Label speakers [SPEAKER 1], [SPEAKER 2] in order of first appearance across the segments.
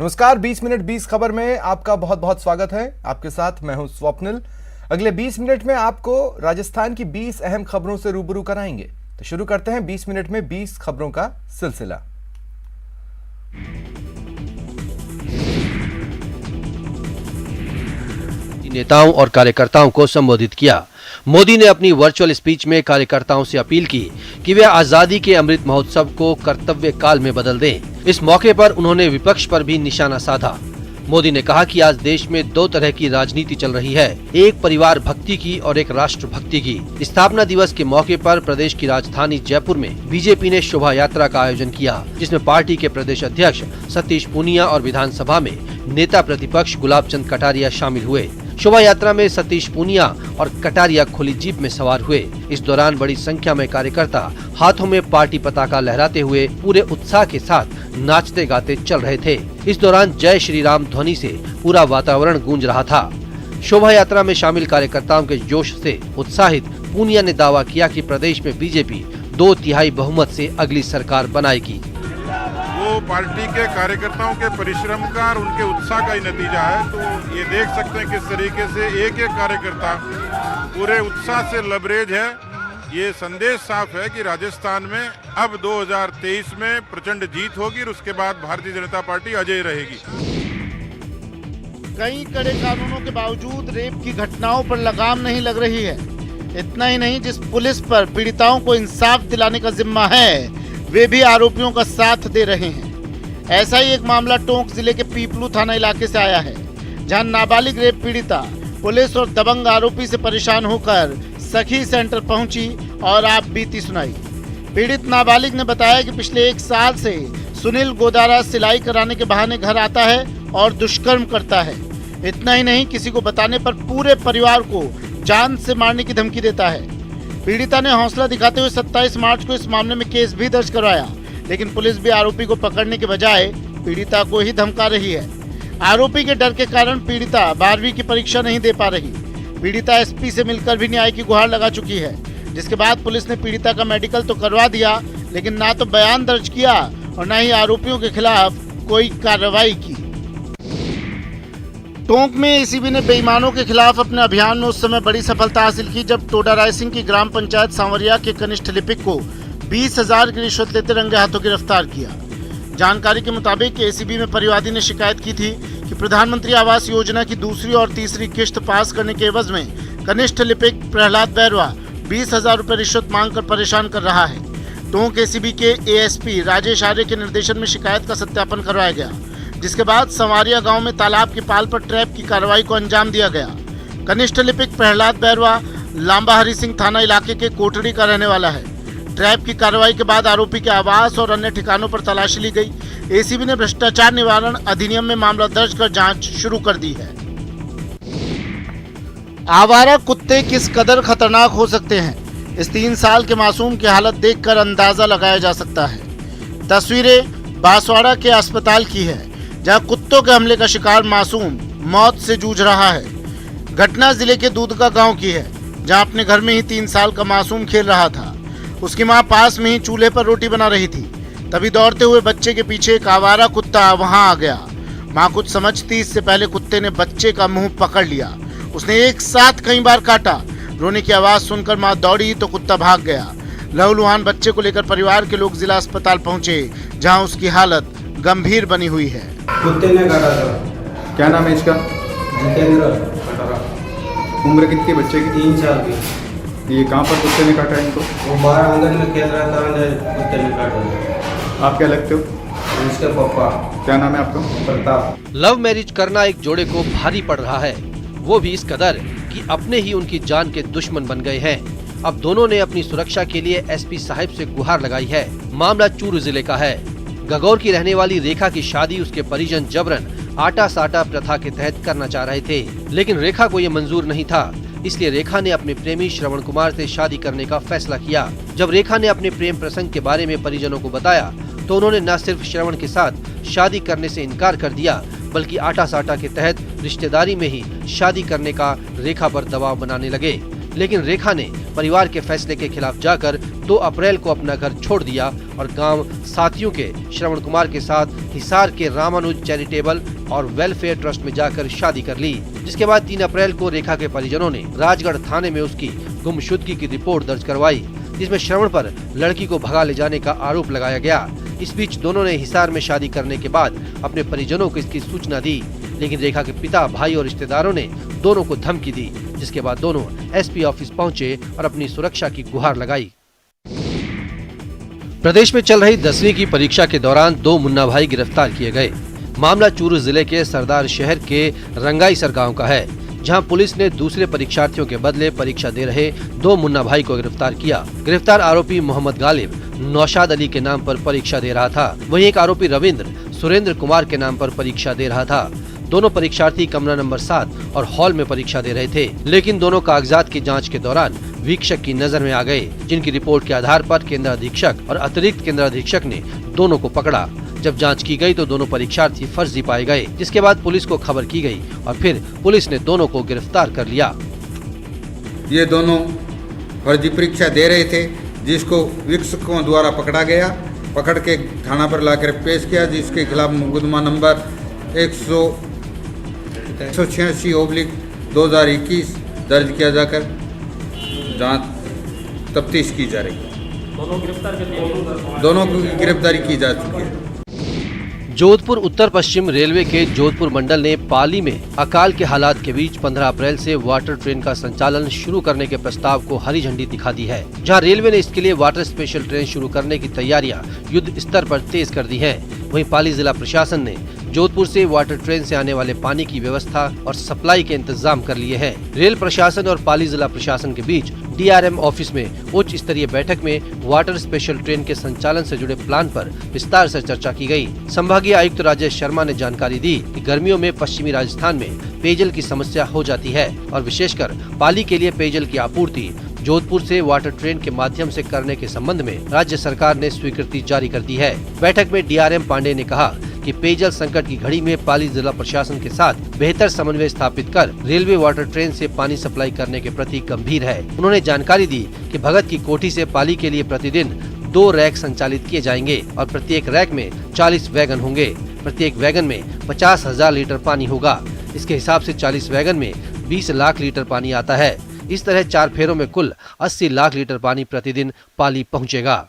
[SPEAKER 1] नमस्कार, 20 मिनट 20 खबर में आपका बहुत बहुत स्वागत है। आपके साथ मैं हूं स्वप्निल। अगले 20 मिनट में आपको राजस्थान की 20 अहम खबरों से रूबरू कराएंगे। तो शुरू करते हैं 20 मिनट में 20 खबरों का सिलसिला।
[SPEAKER 2] नेताओं और कार्यकर्ताओं को संबोधित किया। मोदी ने अपनी वर्चुअल स्पीच में कार्यकर्ताओं से अपील की कि वे आजादी के अमृत महोत्सव को कर्तव्य काल में बदल दें। इस मौके पर उन्होंने विपक्ष पर भी निशाना साधा। मोदी ने कहा कि आज देश में दो तरह की राजनीति चल रही है, एक परिवार भक्ति की और एक राष्ट्र भक्ति की। स्थापना दिवस के मौके पर प्रदेश की राजधानी जयपुर में बीजेपी ने शोभा यात्रा का आयोजन किया, जिसमें पार्टी के प्रदेश अध्यक्ष सतीश पूनिया और विधानसभा में नेता प्रतिपक्ष गुलाब चंद कटारिया शामिल हुए। शोभा यात्रा में सतीश पूनिया और कटारिया खुली जीप में सवार हुए। इस दौरान बड़ी संख्या में कार्यकर्ता हाथों में पार्टी पताका लहराते हुए पूरे उत्साह के साथ नाचते गाते चल रहे थे। इस दौरान जय श्री राम ध्वनि से पूरा वातावरण गूंज रहा था। शोभा यात्रा में शामिल कार्यकर्ताओं के जोश से उत्साहित पूनिया ने दावा किया कि प्रदेश में बीजेपी 2/3 बहुमत से अगली सरकार बनाएगी।
[SPEAKER 3] वो पार्टी के कार्यकर्ताओं के परिश्रम का और उनके उत्साह का ही नतीजा है। तो ये देख सकते हैं किस तरीके से एक एक कार्यकर्ता पूरे उत्साह से लबरेज है। ये संदेश साफ है कि राजस्थान में अब 2023 में प्रचंड जीत होगी और उसके बाद भारतीय जनता पार्टी अजय रहेगी।
[SPEAKER 4] कई कड़े कानूनों के बावजूद रेप की घटनाओं पर लगाम नहीं लग रही है। इतना ही नहीं, जिस पुलिस पर पीड़िताओं को इंसाफ दिलाने का जिम्मा है, वे भी आरोपियों का साथ दे रहे हैं। ऐसा ही एक मामला टोंक जिले के पीपलू थाना इलाके से आया है, जहां नाबालिग रेप पीड़िता पुलिस और दबंग आरोपी से परेशान होकर सखी सेंटर पहुंची और आप बीती सुनाई। पीड़ित नाबालिग ने बताया कि पिछले 1 साल से सुनील गोदारा सिलाई कराने के बहाने घर आता है और दुष्कर्म करता है। इतना ही नहीं, किसी को बताने पर पूरे परिवार को जान से मारने की धमकी देता है। पीड़िता ने हौसला दिखाते हुए 27 मार्च को इस मामले में केस भी दर्ज करवाया, लेकिन पुलिस भी आरोपी को पकड़ने के बजाय पीड़िता को ही धमका रही है। आरोपी के डर के कारण पीड़िता 12वीं की परीक्षा नहीं दे पा रही। पीड़िता एसपी से मिलकर भी न्याय की गुहार लगा चुकी है, जिसके बाद पुलिस ने पीड़िता का मेडिकल तो करवा दिया, लेकिन ना तो बयान दर्ज किया और न ही आरोपियों के खिलाफ कोई कार्रवाई की। टोंक में एसीबी ने बेईमानों के खिलाफ अपने अभियान में उस समय बड़ी सफलता हासिल की जब टोडा राय सिंह की ग्राम पंचायत सांवरिया के कनिष्ठ लिपिक को 20,000 की रिश्वत लेते रंगे हाथों गिरफ्तार किया। जानकारी के मुताबिक एसीबी में परिवादी ने शिकायत की थी कि प्रधानमंत्री आवास योजना की दूसरी और तीसरी किश्त पास करने के एवज में कनिष्ठ लिपिक प्रहलाद बैरवा 20,000 रुपए रिश्वत मांगकर परेशान कर रहा है। टोंक एसीबी के एएसपी राजेश आर्य के निर्देशन में शिकायत का सत्यापन करवाया गया, जिसके बाद संवारिया गांव में तालाब की पाल पर ट्रैप की कार्रवाई को अंजाम दिया गया। कनिष्ठ लिपिक प्रहलाद बैरवा लांबा हरि सिंह थाना इलाके के कोटड़ी का रहने वाला है। ट्रैप की कार्रवाई के बाद आरोपी के आवास और अन्य ठिकानों पर तलाशी ली गई। एसीबी ने भ्रष्टाचार निवारण अधिनियम में मामला दर्ज कर जांच शुरू कर दी है। आवारा कुत्ते किस कदर खतरनाक हो सकते हैं, इस 3 साल के मासूम की हालत देखकर अंदाजा लगाया जा सकता है। तस्वीरें बांसवाड़ा के अस्पताल की है, जहां कुत्तों के हमले का शिकार मासूम मौत से जूझ रहा है। घटना जिले के दूधका गांव की है, जहां अपने घर में ही 3 साल का मासूम खेल रहा था। उसकी मां पास में ही चूल्हे पर रोटी बना रही थी, तभी दौड़ते हुए बच्चे के पीछे एक आवारा कुत्ता वहां आ गया। मां कुछ समझती इससे पहले कुत्ते ने बच्चे का मुंह पकड़ लिया। उसने एक साथ कई बार काटा। रोने की आवाज सुनकर मां दौड़ी तो कुत्ता भाग गया। लहूलुहान बच्चे को लेकर परिवार के लोग जिला अस्पताल पहुंचे, जहां उसकी हालत गंभीर बनी हुई है।
[SPEAKER 5] कुत्ते ने काटा था।
[SPEAKER 6] क्या नाम है इसका?
[SPEAKER 5] जितेंद्र।
[SPEAKER 6] उम्र कितनी बच्चे की?
[SPEAKER 5] 3 साल की।
[SPEAKER 6] ये कहाँ पर कुत्ते ने काटा है इनको?
[SPEAKER 5] वो बाहर आंगन में खेल रहा था, कुत्ते ने काटा।
[SPEAKER 6] आप क्या लगते हो?
[SPEAKER 5] उसके पापा।
[SPEAKER 6] क्या नाम है आपका?
[SPEAKER 5] प्रताप।
[SPEAKER 2] लव मैरिज करना एक जोड़े को भारी पड़ रहा है, वो भी इस कदर कि अपने ही उनकी जान के दुश्मन बन गए हैं। अब दोनों ने अपनी सुरक्षा के लिए एसपी साहिब से गुहार लगाई है। मामला चूरू जिले का है। गगौर की रहने वाली रेखा की शादी उसके परिजन जबरन आटा साटा प्रथा के तहत करना चाह रहे थे, लेकिन रेखा को ये मंजूर नहीं था। इसलिए रेखा ने अपने प्रेमी श्रवण कुमार से शादी करने का फैसला किया। जब रेखा ने अपने प्रेम प्रसंग के बारे में परिजनों को बताया, तो उन्होंने न सिर्फ श्रवण के साथ शादी करने से इनकार कर दिया, बल्कि आटा साटा के तहत रिश्तेदारी में ही शादी करने का रेखा पर दबाव बनाने लगे। लेकिन रेखा ने परिवार के फैसले के खिलाफ जाकर 2 अप्रैल को अपना घर छोड़ दिया और गांव साथियों के श्रवण कुमार के साथ हिसार के रामानुज चैरिटेबल और वेलफेयर ट्रस्ट में जाकर शादी कर ली। जिसके बाद 3 अप्रैल को रेखा के परिजनों ने राजगढ़ थाने में उसकी गुमशुदगी की रिपोर्ट दर्ज करवाई, जिसमें श्रवण पर लड़की को भगा ले जाने का आरोप लगाया गया। इस बीच दोनों ने हिसार में शादी करने के बाद अपने परिजनों को इसकी सूचना दी, लेकिन रेखा के पिता, भाई और रिश्तेदारों ने दोनों को धमकी दी, जिसके बाद दोनों एसपी ऑफिस पहुंचे और अपनी सुरक्षा की गुहार लगाई। प्रदेश में चल रही 10वीं की परीक्षा के दौरान 2 मुन्ना भाई गिरफ्तार किए गए। मामला चूरू जिले के सरदार शहर के रंगाईसर गांव का है, जहां पुलिस ने दूसरे परीक्षार्थियों के बदले परीक्षा दे रहे 2 मुन्ना भाई को गिरफ्तार किया। गिरफ्तार आरोपी मोहम्मद गालिब नौशाद अली के नाम पर परीक्षा दे रहा था, वहीं एक आरोपी रविंद्र सुरेंद्र कुमार के नाम पर परीक्षा दे रहा था। दोनों परीक्षार्थी कमरा नंबर 7 और हॉल में परीक्षा दे रहे थे, लेकिन दोनों कागजात की जांच के दौरान वीक्षक की नजर में आ गए, जिनकी रिपोर्ट के आधार पर केंद्र अधीक्षक और अतिरिक्त केंद्र अधीक्षक ने दोनों को पकड़ा। जब जांच की गई तो दोनों परीक्षार्थी फर्जी पाए गए, जिसके बाद पुलिस को खबर की गई और फिर पुलिस ने दोनों को गिरफ्तार कर लिया।
[SPEAKER 7] ये दोनों फर्जी परीक्षा दे रहे थे, जिसको वीक्षकों द्वारा पकड़ा गया, पकड़ के थाना पर लाकर पेश किया, जिसके खिलाफ मुकदमा नंबर 186/2021 दर्ज किया जाकर जांच तफ्तीश की जा रही है। दोनों की गिरफ्तारी की जा चुकी है।
[SPEAKER 2] जोधपुर उत्तर पश्चिम रेलवे के जोधपुर मंडल ने पाली में अकाल के हालात के बीच 15 अप्रैल से वाटर ट्रेन का संचालन शुरू करने के प्रस्ताव को हरी झंडी दिखा दी है, जहां रेलवे ने इसके लिए वाटर स्पेशल ट्रेन शुरू करने की तैयारियां युद्ध स्तर पर तेज कर दी हैं। वहीं पाली जिला प्रशासन ने जोधपुर से वाटर ट्रेन से आने वाले पानी की व्यवस्था और सप्लाई के इंतजाम कर लिए हैं। रेल प्रशासन और पाली जिला प्रशासन के बीच DRM ऑफिस में उच्च स्तरीय बैठक में वाटर स्पेशल ट्रेन के संचालन से जुड़े प्लान पर विस्तार से चर्चा की गई। संभागीय आयुक्त राजेश शर्मा ने जानकारी दी कि गर्मियों में पश्चिमी राजस्थान में पेयजल की समस्या हो जाती है और विशेषकर पाली के लिए पेयजल की आपूर्ति जोधपुर से वाटर ट्रेन के माध्यम से करने के संबंध में राज्य सरकार ने स्वीकृति जारी कर दी है। बैठक में DRM पांडे ने कहा कि पेयजल संकट की घड़ी में पाली जिला प्रशासन के साथ बेहतर समन्वय स्थापित कर रेलवे वाटर ट्रेन से पानी सप्लाई करने के प्रति गंभीर है। उन्होंने जानकारी दी कि भगत की कोठी से पाली के लिए प्रतिदिन 2 रैक संचालित किए जाएंगे और प्रत्येक रैक में 40 वैगन होंगे। प्रत्येक वैगन में 50,000 लीटर पानी होगा। इसके हिसाब से 40 वैगन में 20 लाख लीटर पानी आता है। इस तरह 4 फेरों में कुल 80 लाख लीटर पानी प्रतिदिन पाली पहुंचेगा।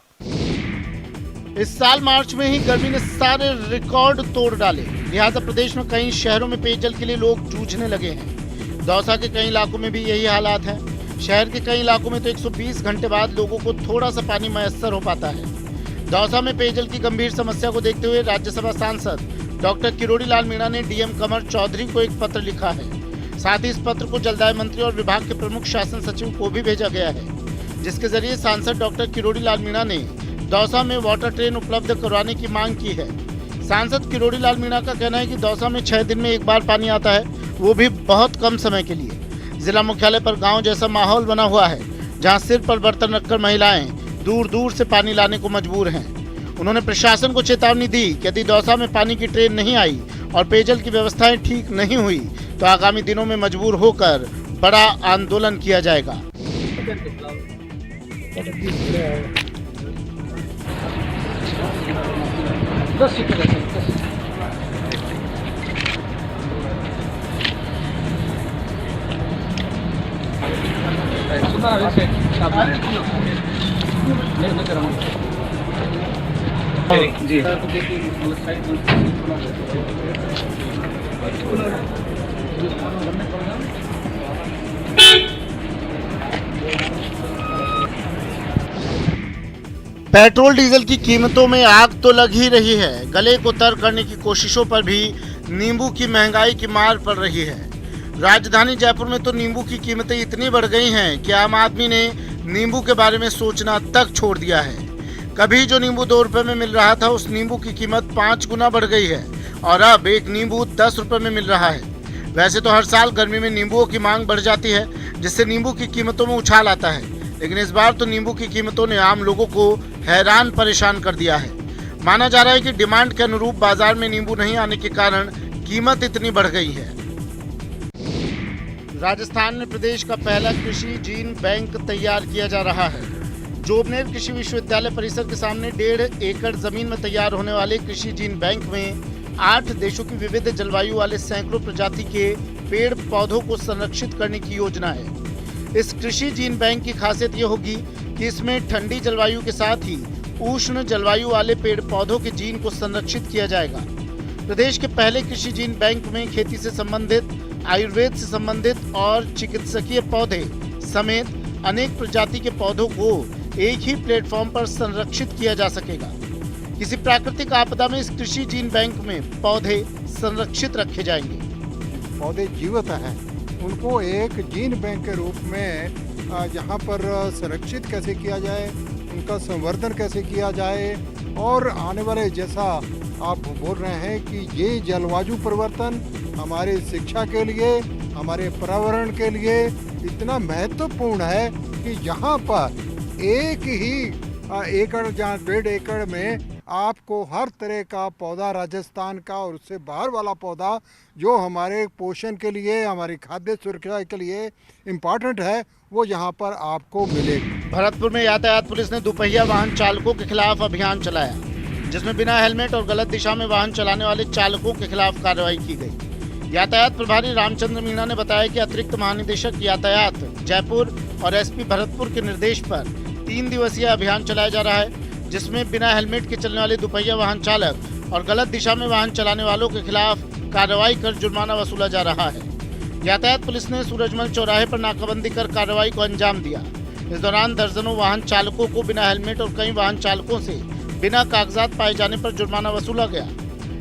[SPEAKER 4] इस साल मार्च में ही गर्मी ने सारे रिकॉर्ड तोड़ डाले, लिहाजा प्रदेश में कई शहरों में पेयजल के लिए लोग जूझने लगे हैं। दौसा के कई इलाकों में भी यही हालात है। शहर के कई इलाकों में तो 120 घंटे बाद लोगों को थोड़ा सा पानी मयस्सर हो पाता है। दौसा में पेयजल की गंभीर समस्या को देखते हुए राज्यसभा सांसद डॉक्टर किरोड़ी लाल मीणा ने DM कमर चौधरी को एक पत्र लिखा है। साथ ही इस पत्र को जलदाय मंत्री और विभाग के प्रमुख शासन सचिव को भी भेजा गया है, जिसके जरिए सांसद डॉक्टर किरोड़ी लाल मीणा ने दौसा में वाटर ट्रेन उपलब्ध करवाने की मांग की है। सांसद किरोड़ी लाल मीणा का कहना है कि दौसा में 6 दिन में एक बार पानी आता है, वो भी बहुत कम समय के लिए। जिला मुख्यालय पर गांव जैसा माहौल बना हुआ है, जहां सिर पर बर्तन रखकर महिलाएं दूर दूर से पानी लाने को मजबूर हैं। उन्होंने प्रशासन को चेतावनी दी कि यदि दौसा में पानी की ट्रेन नहीं आई और पेयजल की व्यवस्थाएं ठीक नहीं हुई तो आगामी दिनों में मजबूर होकर बड़ा आंदोलन किया जाएगा। पेट्रोल डीजल की कीमतों में आग तो लग ही रही है। गले को तर करने की कोशिशों पर भी नींबू की महंगाई की मार पड़ रही है। राजधानी जयपुर में तो नींबू की कीमतें इतनी बढ़ गई हैं कि आम आदमी ने नींबू के बारे में सोचना तक छोड़ दिया है। कभी जो नींबू 2 रुपए में मिल रहा था, उस नींबू की कीमत 5 गुना बढ़ गई है और अब एक नींबू 10 रुपए में मिल रहा है। वैसे तो हर साल गर्मी में नींबुओं की मांग बढ़ जाती है, जिससे नींबू की कीमतों में उछाल आता है, लेकिन इस बार तो नींबू की कीमतों ने आम लोगों को हैरान परेशान कर दिया है। माना जा रहा है कि डिमांड के अनुरूप बाजार में नींबू नहीं आने के कारण कीमत इतनी बढ़ गई है। राजस्थान में प्रदेश का पहला कृषि जीन बैंक तैयार किया जा रहा है। जोबनेर कृषि विश्वविद्यालय परिसर के सामने 1.5 एकड़ जमीन में तैयार होने वाले कृषि जीन बैंक में 8 देशों की विविध जलवायु वाले सैकड़ों प्रजाति के पेड़ पौधों को संरक्षित करने की योजना है। इस कृषि जीन बैंक की खासियत ये होगी कि इसमें ठंडी जलवायु के साथ ही उष्ण जलवायु वाले पेड़ पौधों के जीन को संरक्षित किया जाएगा। प्रदेश के पहले कृषि जीन बैंक में खेती से संबंधित, आयुर्वेद से संबंधित और चिकित्सकीय पौधे समेत अनेक प्रजाति के पौधों को एक ही प्लेटफॉर्म पर संरक्षित किया जा सकेगा। किसी प्राकृतिक आपदा में इस कृषि जीन बैंक में पौधे संरक्षित रखे जाएंगे।
[SPEAKER 8] पौधे जीवित हैं, उनको एक जीन बैंक के रूप में यहाँ पर संरक्षित कैसे किया जाए, उनका संवर्धन कैसे किया जाए, और आने वाले जैसा आप बोल रहे हैं कि ये जलवायु परिवर्तन हमारे शिक्षा के लिए, हमारे पर्यावरण के लिए इतना महत्वपूर्ण है कि यहाँ पर एक ही एकड़ जहाँ 1.5 एकड़ में आपको हर तरह का पौधा राजस्थान का और उससे बाहर वाला पौधा जो हमारे पोषण के लिए, हमारी खाद्य सुरक्षा के लिए इम्पॉर्टेंट है, वो यहाँ पर आपको मिलेगा।
[SPEAKER 4] भरतपुर में यातायात पुलिस ने दुपहिया वाहन चालकों के खिलाफ अभियान चलाया, जिसमें बिना हेलमेट और गलत दिशा में वाहन चलाने वाले चालकों के खिलाफ कार्रवाई की गई। यातायात प्रभारी रामचंद्र मीणा ने बताया कि अतिरिक्त महानिदेशक यातायात जयपुर और एसपी भरतपुर के निर्देश पर 3 दिवसीय अभियान चलाया जा रहा है, जिसमें बिना हेलमेट के चलने वाले दुपहिया वाहन चालक और गलत दिशा में वाहन चलाने वालों के खिलाफ कार्रवाई कर जुर्माना वसूला जा रहा है। यातायात पुलिस ने सूरजमल चौराहे पर नाकाबंदी कर कार्रवाई को अंजाम दिया। इस दौरान दर्जनों वाहन चालकों को बिना हेलमेट और कई वाहन चालकों से बिना कागजात पाए जाने पर जुर्माना वसूला गया।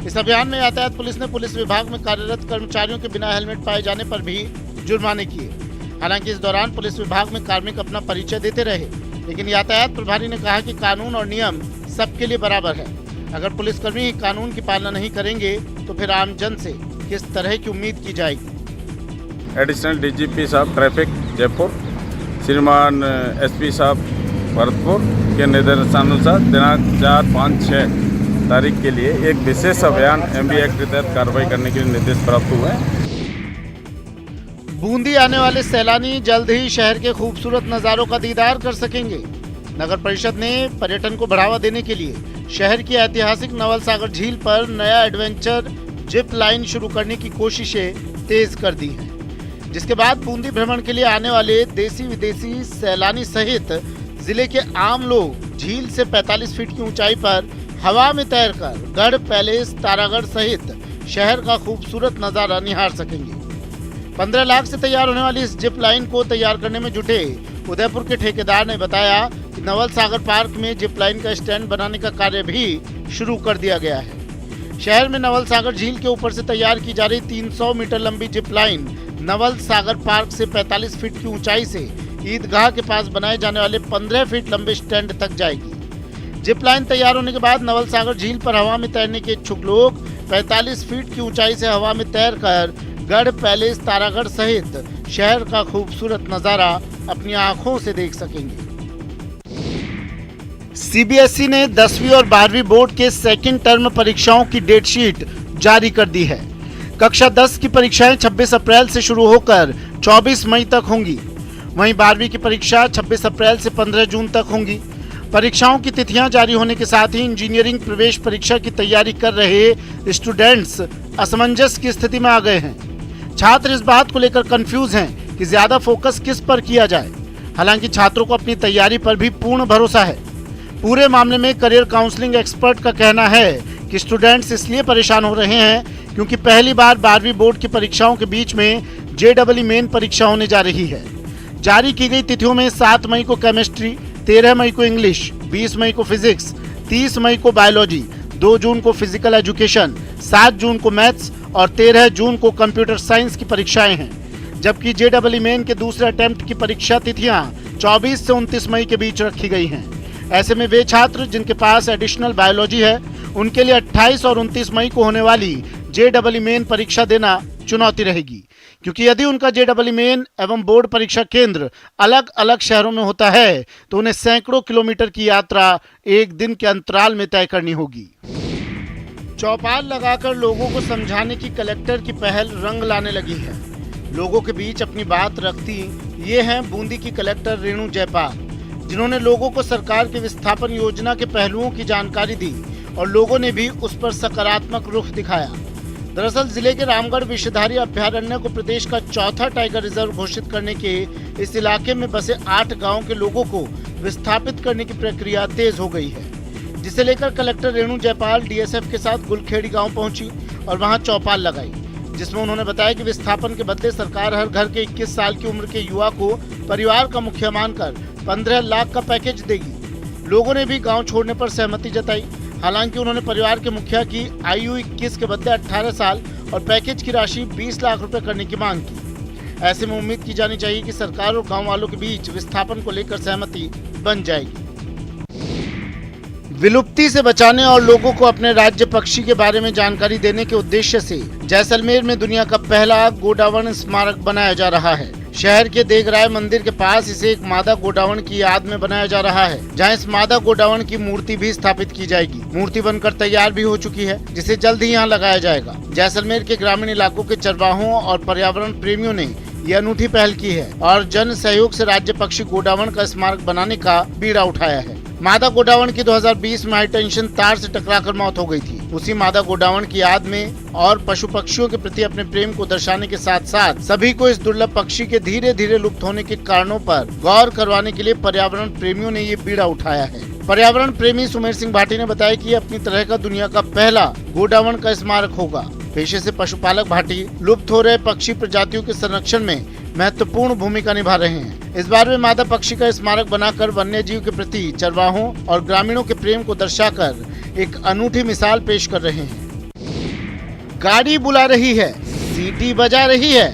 [SPEAKER 4] इस अभियान में यातायात पुलिस ने पुलिस विभाग में कार्यरत कर्मचारियों के बिना हेलमेट पाए जाने पर भी जुर्माने किए। हालांकि इस दौरान पुलिस विभाग में कार्मिक अपना परिचय देते रहे, लेकिन यातायात प्रभारी ने कहा कि कानून और नियम सबके लिए बराबर है। अगर पुलिसकर्मी ही कानून की पालना नहीं करेंगे तो फिर आम जन से किस तरह की उम्मीद की जाएगी।
[SPEAKER 3] एडिशनल डीजीपी साहब ट्रैफिक जयपुर श्रीमान एसपी साहब भरतपुर के निर्देशानुसार दिनांक 4, 5, 6 तारीख के लिए एक विशेष अभियान एमबी एक्ट के तहत कार्रवाई करने के लिए निर्देश प्राप्त हुए हैं।
[SPEAKER 4] बूंदी आने वाले सैलानी जल्द ही शहर के खूबसूरत नज़ारों का दीदार कर सकेंगे। नगर परिषद ने पर्यटन को बढ़ावा देने के लिए शहर की ऐतिहासिक नवल सागर झील पर नया एडवेंचर जिप लाइन शुरू करने की कोशिशें तेज कर दी हैं, जिसके बाद बूंदी भ्रमण के लिए आने वाले देसी विदेशी सैलानी सहित जिले के आम लोग झील से 45 फीट की ऊंचाई पर हवा में तैरकर गढ़ पैलेस, तारागढ़ सहित शहर का खूबसूरत नजारा निहार सकेंगे। 15 लाख से तैयार होने वाली इस जिप लाइन को तैयार करने में जुटे उदयपुर के ठेकेदार ने बताया कि नवल सागर पार्क में जिप लाइन का स्टैंड बनाने का कार्य भी शुरू कर दिया गया है। शहर में नवल सागर झील के ऊपर से तैयार की जा रही 300 मीटर लंबी जिप लाइन नवल सागर पार्क से 45 फीट की ऊंचाई से ईदगाह के पास बनाए जाने वाले 15 फीट लंबे स्टैंड तक जाएगी। जिप लाइन तैयार होने के बाद नवल सागर झील पर हवा में तैरने के इच्छुक लोग 45 फीट की ऊंचाई से हवा में तैरकर गढ़ पैलेस, तारागढ़ सहित शहर का खूबसूरत नजारा अपनी आंखों से देख सकेंगे। सीबीएसई ने 10वीं और 12वीं बोर्ड के सेकंड टर्म परीक्षाओं की डेट शीट जारी कर दी है। कक्षा 10 की परीक्षाएं 26 अप्रैल से शुरू होकर 24 मई तक होंगी। वहीं 12वीं की परीक्षा 26 अप्रैल से 15 जून तक होंगी। परीक्षाओं की तिथियां जारी होने के साथ ही इंजीनियरिंग प्रवेश परीक्षा की तैयारी कर रहे स्टूडेंट्स असमंजस की स्थिति में आ गए हैं। छात्र इस बात को लेकर कंफ्यूज हैं कि ज्यादा फोकस किस पर किया जाए। हालांकि छात्रों को अपनी तैयारी पर भी पूर्ण भरोसा है। पूरे मामले में करियर काउंसलिंग एक्सपर्ट का कहना है कि स्टूडेंट्स इसलिए परेशान हो रहे हैं क्योंकि पहली बार 12वीं बोर्ड की परीक्षाओं के बीच में जेईई मेन परीक्षा होने जा रही है। जारी की गई तिथियों में 7 मई को केमिस्ट्री, 13 मई को इंग्लिश, 20 मई को फिजिक्स, 30 मई को बायोलॉजी, 2 जून को फिजिकल एजुकेशन, 7 जून को मैथ्स और 13 जून को कंप्यूटर साइंस की परीक्षाएं हैं। जबकि जेईई मेन के दूसरे अटेम्प्ट की परीक्षा तिथियां 24 से 29 मई के बीच रखी गई हैं। ऐसे में वे छात्र जिनके पास एडिशनल बायोलॉजी है उनके लिए 28 और 29 मई को होने वाली जेईई मेन परीक्षा देना चुनौती रहेगी, क्योंकि यदि उनका जेईई मेन एवं बोर्ड परीक्षा केंद्र अलग अलग शहरों में होता है तो उन्हें सैकड़ों किलोमीटर की यात्रा एक दिन के अंतराल में तय करनी होगी। चौपाल लगाकर लोगों को समझाने की कलेक्टर की पहल रंग लाने लगी है। लोगों के बीच अपनी बात रखती ये हैं बूंदी की कलेक्टर रेणु जयपाल, जिन्होंने लोगों को सरकार के विस्थापन योजना के पहलुओं की जानकारी दी और लोगों ने भी उस पर सकारात्मक रुख दिखाया। दरअसल जिले के रामगढ़ विषधारी अभयारण्य को प्रदेश का चौथा टाइगर रिजर्व घोषित करने के इस इलाके में बसे 8 गाँव के लोगों को विस्थापित करने की प्रक्रिया तेज हो गई है, जिसे लेकर कलेक्टर रेणु जयपाल डीएसएफ के साथ गुलखेड़ी गांव पहुंची और वहां चौपाल लगाई, जिसमें उन्होंने बताया कि विस्थापन के बदले सरकार हर घर के 21 साल की उम्र के युवा को परिवार का मुखिया मानकर 15 लाख का पैकेज देगी। लोगों ने भी गांव छोड़ने पर सहमति जताई। हालांकि उन्होंने परिवार के मुखिया की आयु 21 के बदले 18 साल और पैकेज की राशि 20 लाख रुपए करने की मांग की। ऐसे में उम्मीद की जानी चाहिए कि सरकार और गाँव वालों के बीच विस्थापन को लेकर सहमति बन जाएगी। विलुप्ति से बचाने और लोगों को अपने राज्य पक्षी के बारे में जानकारी देने के उद्देश्य से जैसलमेर में दुनिया का पहला गोडावण स्मारक बनाया जा रहा है। शहर के देगराय मंदिर के पास इसे एक मादा गोडावण की याद में बनाया जा रहा है, जहां इस मादा गोडावण की मूर्ति भी स्थापित की जाएगी। मूर्ति बनकर तैयार भी हो चुकी है, जिसे जल्द ही यहां लगाया जाएगा। जैसलमेर के ग्रामीण इलाकों के चरवाहों और पर्यावरण प्रेमियों ने ये अनूठी पहल की है और जन सहयोग से राज्य पक्षी गोडावण का स्मारक बनाने का बीड़ा उठाया है। मादा गोडावण की 2020 में हाई टेंशन तार से टकराकर मौत हो गई थी। उसी मादा गोडावण की याद में और पशु पक्षियों के प्रति अपने प्रेम को दर्शाने के साथ साथ सभी को इस दुर्लभ पक्षी के धीरे धीरे लुप्त होने के कारणों पर गौर करवाने के लिए पर्यावरण प्रेमियों ने ये बीड़ा उठाया है। पर्यावरण प्रेमी सुमेर सिंह भाटी ने बताया कि अपनी तरह का दुनिया का पहला गोडावण का स्मारक होगा। पेशे से पशुपालक भाटी लुप्त हो रहे पक्षी प्रजातियों के संरक्षण में महत्वपूर्ण भूमिका निभा रहे हैं। इस बार वे मादा पक्षी का स्मारक बनाकर वन्य जीव के प्रति चरवाहों और ग्रामीणों के प्रेम को दर्शाकर एक अनूठी मिसाल पेश कर रहे हैं। गाड़ी बुला रही है, सीटी बजा रही है,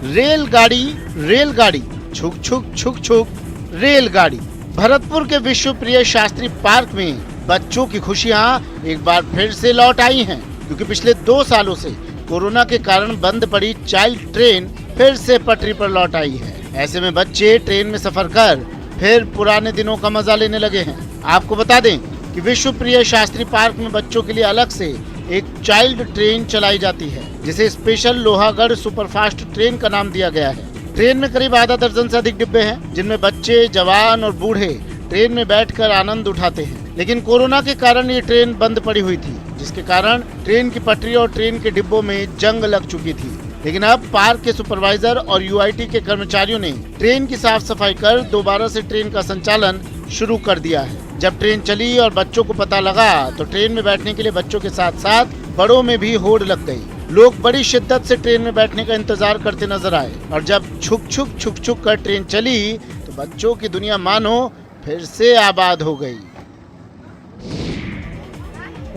[SPEAKER 4] रेलगाड़ी, छुक छुक छुक छुक रेलगाड़ी। भरतपुर के विश्व प्रिय शास्त्री पार्क में बच्चों की खुशियां एक बार फिर से लौट आई हैं, क्योंकि पिछले 2 सालों से कोरोना के कारण बंद पड़ी चाइल्ड ट्रेन फिर से पटरी पर लौट आई है। ऐसे में बच्चे ट्रेन में सफर कर फिर पुराने दिनों का मजा लेने लगे हैं। आपको बता दें कि विश्व प्रिय शास्त्री पार्क में बच्चों के लिए अलग से एक चाइल्ड ट्रेन चलाई जाती है, जिसे स्पेशल लोहागढ़ सुपरफास्ट ट्रेन का नाम दिया गया है। ट्रेन में करीब आधा दर्जन से अधिक डिब्बे हैं, जिनमें बच्चे, जवान और बूढ़े ट्रेन में बैठकर आनंद उठाते हैं। लेकिन कोरोना के कारण ये ट्रेन बंद पड़ी हुई थी, जिसके कारण ट्रेन की पटरी और ट्रेन के डिब्बों में जंग लग चुकी थी। लेकिन अब पार्क के सुपरवाइजर और यूआईटी के कर्मचारियों ने ट्रेन की साफ सफाई कर दोबारा से ट्रेन का संचालन शुरू कर दिया है। जब ट्रेन चली और बच्चों को पता लगा तो ट्रेन में बैठने के लिए बच्चों के साथ साथ बड़ों में भी होड़ लग गई। लोग बड़ी शिद्दत से ट्रेन में बैठने का इंतजार करते नजर आए और जब छुक छुक छुक छुक कर ट्रेन चली तो बच्चों की दुनिया मानो फिर से आबाद हो गई।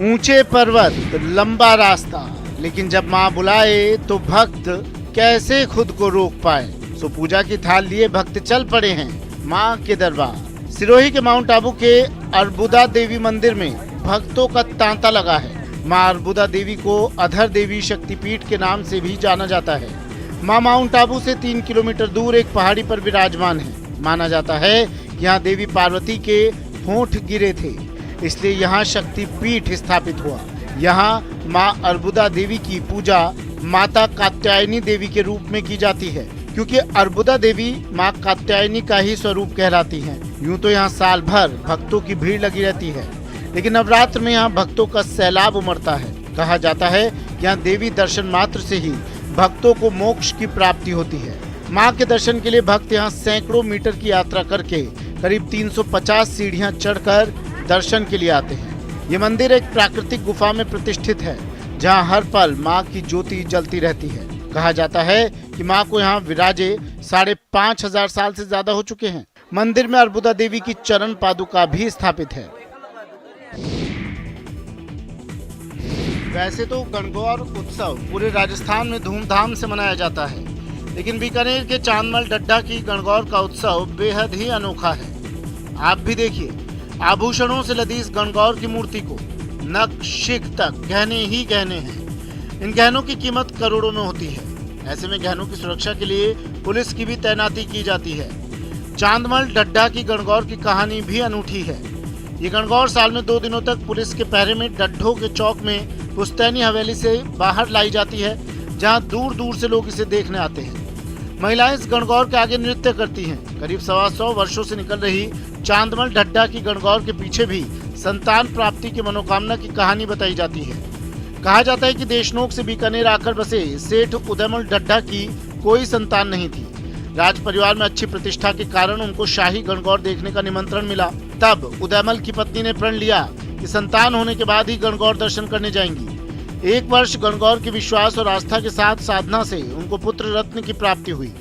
[SPEAKER 4] ऊंचे पर्वत, लंबा रास्ता, लेकिन जब माँ बुलाए तो भक्त कैसे खुद को रोक पाए। सो पूजा की थाल लिए भक्त चल पड़े हैं माँ के दरबार। सिरोही के माउंट आबू के अर्बुदा देवी मंदिर में भक्तों का तांता लगा है। माँ अर्बुदा देवी को अधर देवी शक्तिपीठ के नाम से भी जाना जाता है। माँ माउंट आबू से 3 किलोमीटर दूर एक पहाड़ी पर विराजमान है। माना जाता है यहाँ देवी पार्वती के होंठ गिरे थे, इसलिए यहाँ शक्तिपीठ स्थापित हुआ। यहाँ माँ अर्बुदा देवी की पूजा माता कात्यायनी देवी के रूप में की जाती है, क्योंकि अर्बुदा देवी माँ कात्यायनी का ही स्वरूप कहलाती हैं। यूं तो यहाँ साल भर भक्तों की भीड़ लगी रहती है, लेकिन नवरात्र में यहाँ भक्तों का सैलाब उमड़ता है। कहा जाता है यहाँ देवी दर्शन मात्र से ही भक्तों को मोक्ष की प्राप्ति होती है। माँ के दर्शन के लिए भक्त यहाँ सैकड़ों मीटर की यात्रा करके करीब 350 सीढ़ियाँ चढ़कर दर्शन के लिए आते हैं। ये मंदिर एक प्राकृतिक गुफा में प्रतिष्ठित है, जहाँ हर पल माँ की ज्योति जलती रहती है। कहा जाता है कि माँ को यहाँ विराजे 5,500 साल से ज्यादा हो चुके हैं। मंदिर में अर्बुदा देवी की चरण पादुका भी स्थापित है। वैसे तो गणगौर उत्सव पूरे राजस्थान में धूमधाम से मनाया जाता है, लेकिन बीकानेर के चांदमल डड्डा की गणगौर का उत्सव बेहद ही अनोखा है। आप भी देखिए, आभूषणों से लदी इस गणगौर की मूर्ति को नक शिख तक गहने ही गहने हैं। इन गहनों की कीमत करोड़ों में होती है। ऐसे में गहनों की सुरक्षा के लिए पुलिस की भी तैनाती की जाती है। चांदमल डड्डा की गणगौर की कहानी भी अनूठी है। ये गणगौर साल में 2 दिनों तक पुलिस के पहरे में डड्ढों के चौक में पुस्तैनी हवेली से बाहर लाई जाती है, जहां दूर दूर से लोग इसे देखने आते हैं। महिलाएं इस गणगौर के आगे नृत्य करती हैं। करीब 125 वर्षों से निकल रही चांदमल ढड्ढा की गणगौर के पीछे भी संतान प्राप्ति की मनोकामना की कहानी बताई जाती है। कहा जाता है कि देशनोक से बीकानेर आकर बसे सेठ उदयमल ढड्ढा की कोई संतान नहीं थी। राज परिवार में अच्छी प्रतिष्ठा के कारण उनको शाही गणगौर देखने का निमंत्रण मिला। तब उदयमल की पत्नी ने प्रण लिया कि संतान होने के बाद ही गणगौर दर्शन करने जाएंगी। एक वर्ष गणगौर के विश्वास और आस्था के साथ साधना से उनको पुत्र रत्न की प्राप्ति हुई।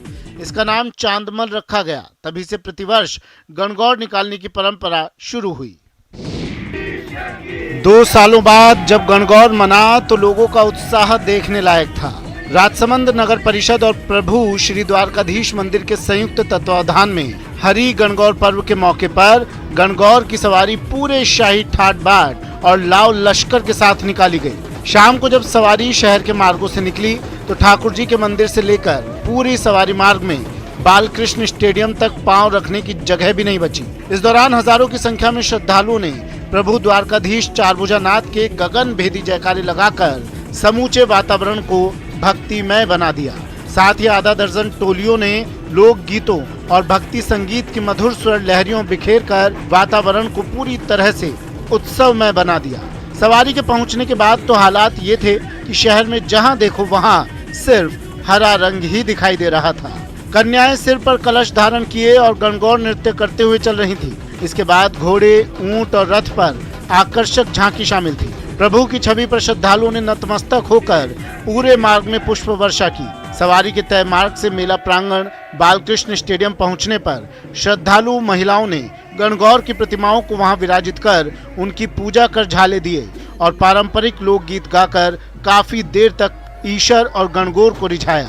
[SPEAKER 4] इसका नाम चांदमल रखा गया। तभी से प्रतिवर्ष गणगौर निकालने की परंपरा शुरू हुई। 2 सालों बाद जब गणगौर मना तो लोगों का उत्साह देखने लायक था। राजसमंद नगर परिषद और प्रभु श्री द्वारकाधीश मंदिर के संयुक्त तत्वावधान में हरि गणगौर पर्व के मौके पर गणगौर की सवारी पूरे शाही ठाट बाट और लाव लश्कर के साथ निकाली गई। शाम को जब सवारी शहर के मार्गों से निकली तो ठाकुर जी के मंदिर से लेकर पूरी सवारी मार्ग में बालकृष्ण स्टेडियम तक पांव रखने की जगह भी नहीं बची। इस दौरान हजारों की संख्या में श्रद्धालुओं ने प्रभु द्वारकाधीश चारभुजानाथ के गगन भेदी जयकारे लगाकर समूचे वातावरण को भक्तिमय बना दिया। साथ ही आधा दर्जन टोलियों ने लोक गीतों और भक्ति संगीत की मधुर स्वर लहरियों बिखेर कर वातावरण को पूरी तरह से उत्सवमय बना दिया। सवारी के पहुंचने के बाद तो हालात ये थे कि शहर में जहां देखो वहां सिर्फ हरा रंग ही दिखाई दे रहा था। कन्याएं सिर पर कलश धारण किए और गणगौर नृत्य करते हुए चल रही थी। इसके बाद घोड़े, ऊंट और रथ पर आकर्षक झांकी शामिल थी। प्रभु की छवि पर श्रद्धालुओं ने नतमस्तक होकर पूरे मार्ग में पुष्प वर्षा की। सवारी के तय मार्ग से मेला प्रांगण बालकृष्ण स्टेडियम पहुंचने पर श्रद्धालु महिलाओं ने गणगौर की प्रतिमाओं को वहां विराजित कर उनकी पूजा कर झाले दिए और पारंपरिक लोकगीत गाकर काफी देर तक ईशर और गणगौर को रिझाया।